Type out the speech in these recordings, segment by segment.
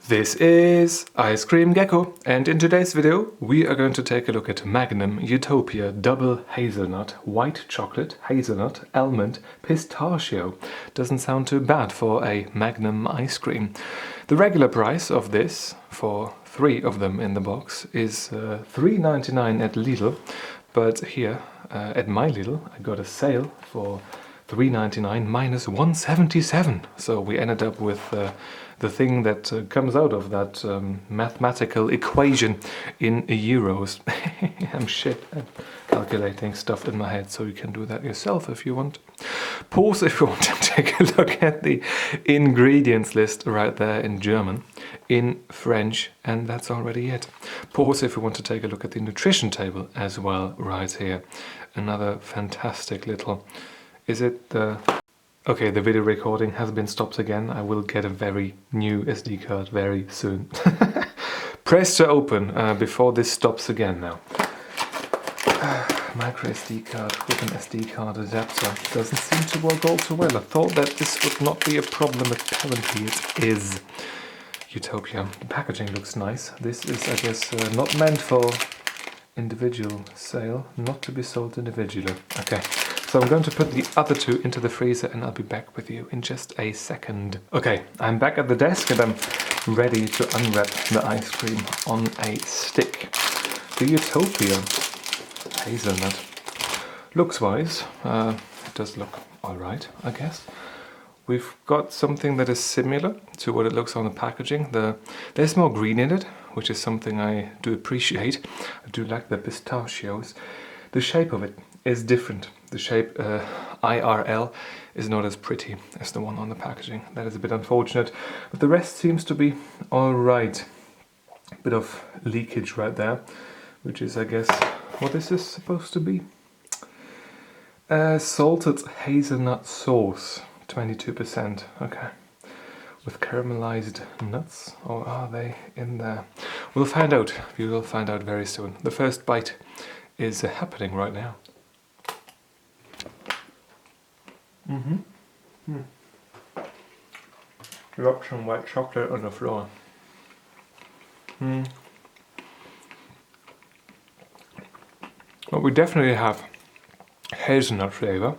This is Ice Cream Gecko, and in today's video we are going to take a look at Magnum Utopia Double Hazelnut, White Chocolate, Hazelnut, Almond, Pistachio. Doesn't sound too bad for a Magnum ice cream. The regular price of this, for 3 of them in the box, is $3.99 at Lidl, but here at my Lidl I got a sale for $3.99 minus $1.77, so we ended up with the thing that comes out of that mathematical equation in euros. I'm shit at calculating stuff in my head, so you can do that yourself if you want. Pause if you want to take a look at the ingredients list right there in German, in French, and that's already it. Pause if you want to take a look at the nutrition table as well right here. Another fantastic little... Is it the... Okay, the video recording has been stopped again. I will get a very new SD card very soon. Press to open before this stops again now. Micro SD card with an SD card adapter. Doesn't seem to work all too well. I thought that this would not be a problem. Apparently it is. Utopia. The packaging looks nice. This is, I guess, not meant for individual sale. Not to be sold individually. Okay. So I'm going to put the other 2 into the freezer and I'll be back with you in just a second. Okay, I'm back at the desk and I'm ready to unwrap the ice cream on a stick. The Utopia Hazelnut. Looks-wise, it does look alright, I guess. We've got something that is similar to what it looks on the packaging. There's more green in it, which is something I do appreciate. I do like the pistachios. The shape of it is different. The shape IRL is not as pretty as the one on the packaging. That is a bit unfortunate, but the rest seems to be alright. Bit of leakage right there, which is, I guess, what this is supposed to be. Salted hazelnut sauce, 22%, okay. With caramelized nuts, or are they in there? We'll find out. We will find out very soon. The first bite is happening right now. Drop some white chocolate on the floor. Well, we definitely have hazelnut flavor.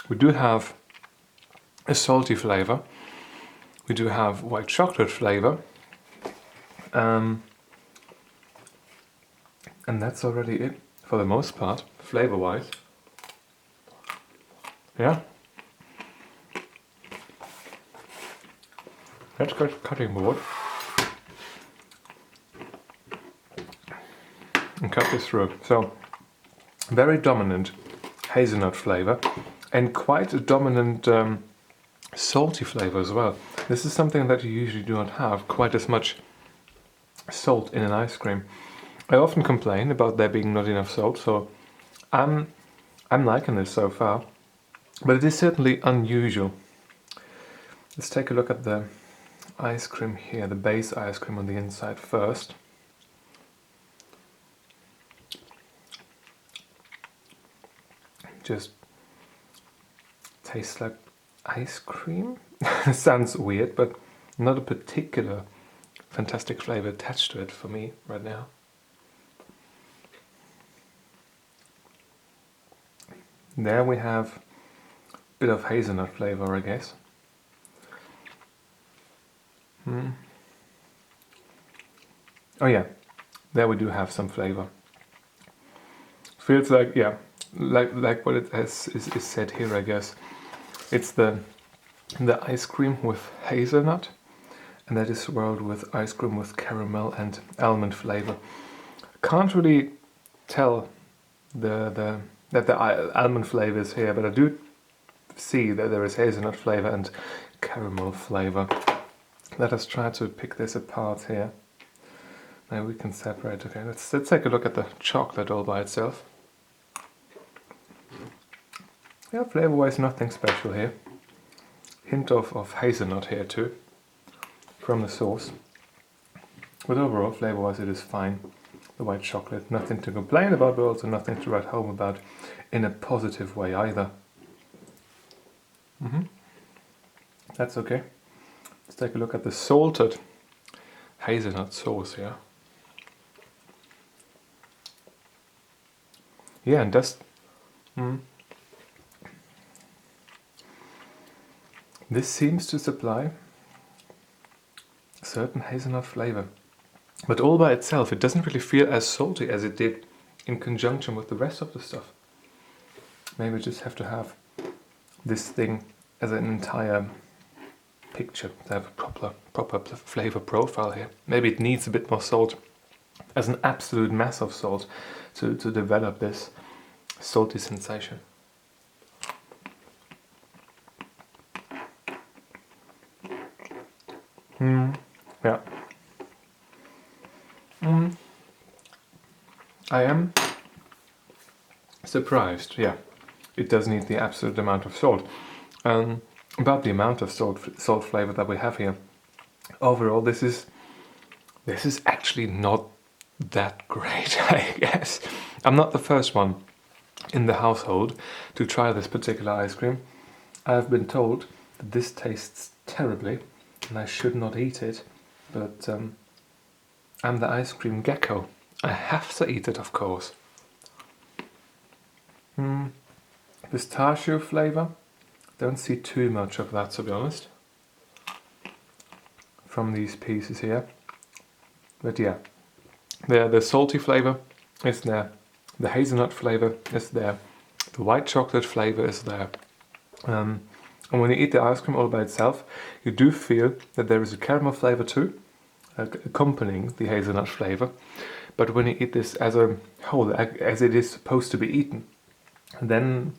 We do have a salty flavor. We do have white chocolate flavor. And that's already it for the most part, flavor-wise. Yeah. Let's get the cutting board and cut this through. So, very dominant hazelnut flavor and quite a dominant salty flavor as well. This is something that you usually do not have, quite as much salt in an ice cream. I often complain about there being not enough salt, so I'm liking this so far, but it is certainly unusual. Let's take a look at the ice cream here, the base ice cream on the inside first. Just tastes like ice cream. Sounds weird, but not a particular fantastic flavor attached to it for me right now. There we have a bit of hazelnut flavor, I guess. Oh yeah, there we do have some flavor. Feels like, yeah, like what it is said here, I guess. It's the ice cream with hazelnut, and that is swirled with ice cream with caramel and almond flavor. Can't really tell that the almond flavor is here, but I do see that there is hazelnut flavor and caramel flavor. Let us try to pick this apart here. Now we can separate. Okay, let's take a look at the chocolate all by itself. Yeah, flavor-wise nothing special here. Hint of hazelnut here too, from the sauce. But overall, flavor-wise it is fine. The white chocolate, nothing to complain about, but also nothing to write home about in a positive way either. That's okay. Let's take a look at the salted hazelnut sauce here. Yeah, and that's... This seems to supply a certain hazelnut flavor. But all by itself, it doesn't really feel as salty as it did in conjunction with the rest of the stuff. Maybe we just have to have this thing as an entire picture to have a proper flavor profile here. Maybe it needs a bit more salt as an absolute mass of salt to develop this salty sensation. Yeah. I am surprised, yeah. It does need the absolute amount of salt. About the amount of salt flavor that we have here. Overall, this is actually not that great, I guess. I'm not the first one in the household to try this particular ice cream. I've been told that this tastes terribly and I should not eat it, but I'm the ice cream gecko. I have to eat it, of course. Pistachio flavor. Don't see too much of that, to be honest, from these pieces here. But yeah, the salty flavor is there. The hazelnut flavor is there. The white chocolate flavor is there. And when you eat the ice cream all by itself, you do feel that there is a caramel flavor too, accompanying the hazelnut flavor. But when you eat this as a whole, as it is supposed to be eaten, then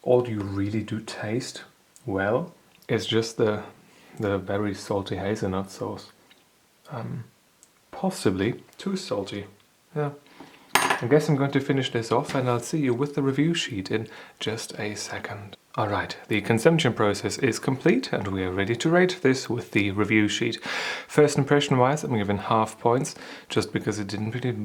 all you really do taste, well, is just the very salty hazelnut sauce. Possibly too salty. Yeah. I guess I'm going to finish this off and I'll see you with the review sheet in just a second. Alright, the consumption process is complete and we are ready to rate this with the review sheet. First impression wise, I'm giving half points just because it didn't really...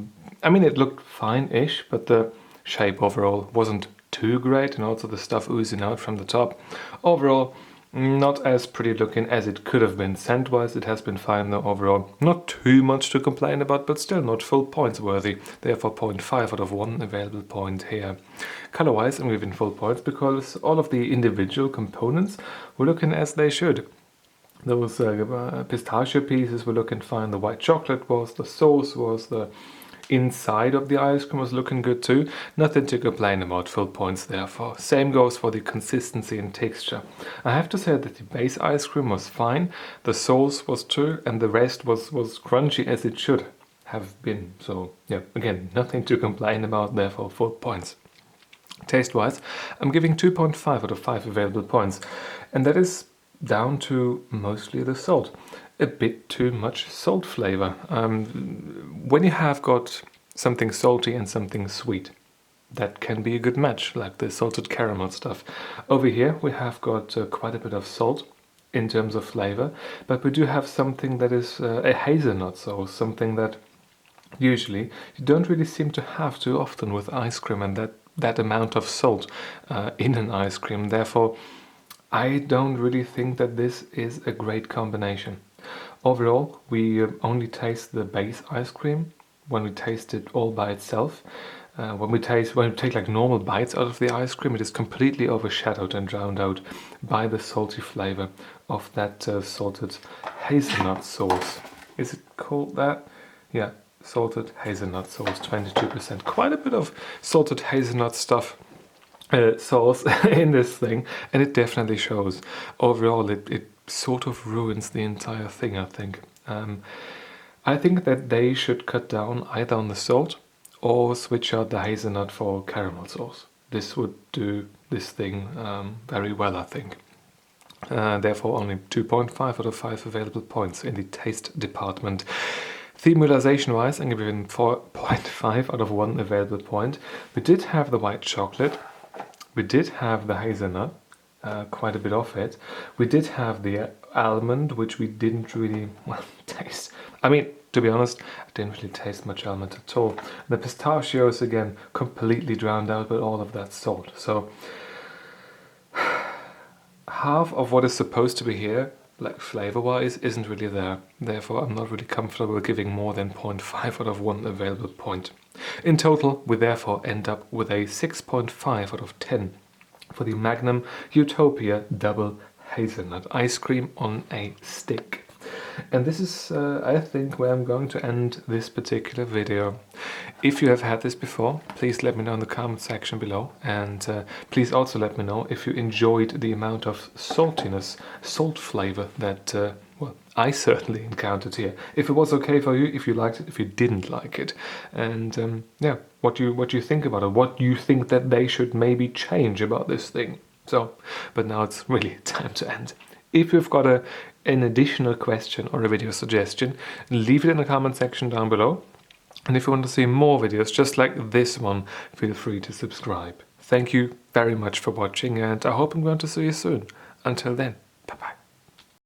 I mean, it looked fine-ish, but the shape overall wasn't too great, and also the stuff oozing out from the top. Overall, not as pretty looking as it could have been. Scent-wise, it has been fine though overall. Not too much to complain about, but still not full points worthy. Therefore 0.5 out of 1 available point here. Color-wise, I'm giving full points because all of the individual components were looking as they should. Those pistachio pieces were looking fine, the white chocolate was, the sauce was, the inside of the ice cream was looking good too. Nothing to complain about, full points therefore. Same goes for the consistency and texture. I have to say that the base ice cream was fine, the sauce was too, and the rest was crunchy as it should have been. So yeah, again, nothing to complain about, therefore full points. Taste-wise, I'm giving 2.5 out of 5 available points, and that is down to mostly the salt. A bit too much salt flavor. When you have got something salty and something sweet, that can be a good match, like the salted caramel stuff. Over here we have got quite a bit of salt in terms of flavor, but we do have something that is a hazelnut sauce, something that usually you don't really seem to have too often with ice cream, and that amount of salt in an ice cream. Therefore, I don't really think that this is a great combination. Overall, we only taste the base ice cream when we taste it all by itself. When we take like normal bites out of the ice cream, it is completely overshadowed and drowned out by the salty flavor of that salted hazelnut sauce. Is it called that? Yeah, salted hazelnut sauce, 22%. Quite a bit of salted hazelnut stuff. Sauce in this thing, and it definitely shows. Overall, it sort of ruins the entire thing, I think. I think that they should cut down either on the salt or switch out the hazelnut for caramel sauce. This would do this thing very well, I think. Therefore, only 2.5 out of 5 available points in the taste department. Themalization-wise, I'm giving 4.5 out of 1 available point. We did have the white chocolate. We did have the hazelnut, quite a bit of it. We did have the almond, which we didn't really, well, taste. I mean, to be honest, I didn't really taste much almond at all. The pistachios, again, completely drowned out by all of that salt. So, half of what is supposed to be here like flavor-wise, isn't really there. Therefore, I'm not really comfortable giving more than 0.5 out of 1 available point. In total, we therefore end up with a 6.5 out of 10 for the Magnum Utopia Double Hazelnut Ice Cream on a Stick. And this is, I think, where I'm going to end this particular video. If you have had this before, please let me know in the comment section below, and please also let me know if you enjoyed the amount of saltiness, salt flavor that, well, I certainly encountered here. If it was okay for you, if you liked it, if you didn't like it, and yeah, what you think about it, what you think that they should maybe change about this thing. So, but now it's really time to end. If you've got an additional question or a video suggestion, leave it in the comment section down below. And if you want to see more videos just like this one, feel free to subscribe. Thank you very much for watching, and I hope I'm going to see you soon. Until then, bye-bye.